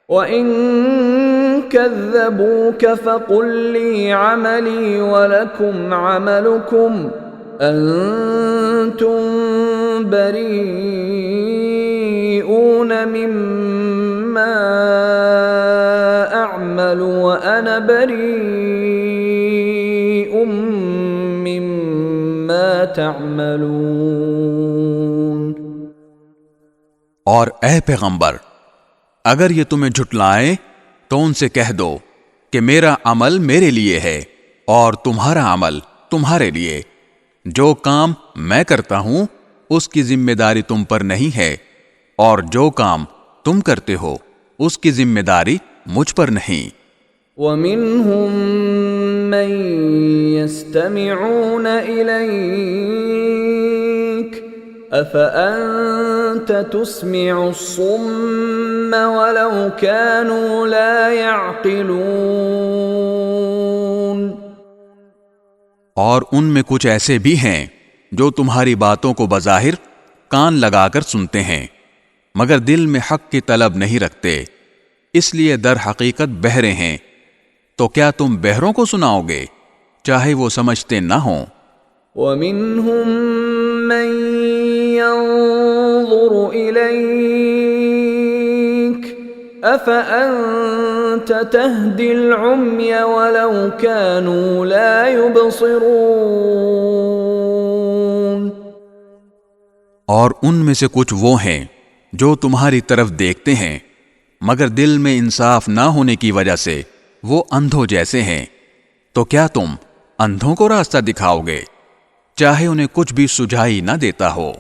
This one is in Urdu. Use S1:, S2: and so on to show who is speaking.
S1: وَإِن كَذَّبُوكَ فَقُل لِّي عَمَلِي وَلَكُمْ عَمَلُكُمْ أَنتُم بَرِيئُونَ مِمَّا أَعْمَلُ وَأَنَا بَرِيءٌ مِّمَّا تَعْمَلُونَ۔
S2: اور اے پیغمبر، اگر یہ تمہیں جھٹلائیں تو ان سے کہہ دو کہ میرا عمل میرے لیے ہے اور تمہارا عمل تمہارے لیے۔ جو کام میں کرتا ہوں اس کی ذمہ داری تم پر نہیں ہے، اور جو کام تم کرتے ہو اس کی ذمہ داری مجھ پر نہیں۔
S1: وَمِنْهُمْ مَنْ يَسْتَمِعُونَ إِلَيْكَ أَفَأَنْتَ تُسْمِعُ الصُّمَّ وَلَوْ كَانُوا لَا يَعْقِلُونَ۔
S2: اور ان میں کچھ ایسے بھی ہیں جو تمہاری باتوں کو بظاہر کان لگا کر سنتے ہیں، مگر دل میں حق کی طلب نہیں رکھتے، اس لیے در حقیقت بہرے ہیں۔ تو کیا تم بہروں کو سناؤ گے چاہے وہ سمجھتے نہ ہوں؟
S1: وَمِنْهُمْ مَنْ يَنظُرُ إِلَيْكَ أَفَأَنْتَ تَهْدِي الْعُمْيَ وَلَوْ كَانُوا لَا يُبْصِرُونَ۔
S2: اور ان میں سے کچھ وہ ہیں جو تمہاری طرف دیکھتے ہیں مگر دل میں انصاف نہ ہونے کی وجہ سے وہ اندھوں جیسے ہیں۔ تو کیا تم اندھوں کو راستہ دکھاؤ گے چاہے انہیں کچھ بھی سجھائی نہ دیتا ہو؟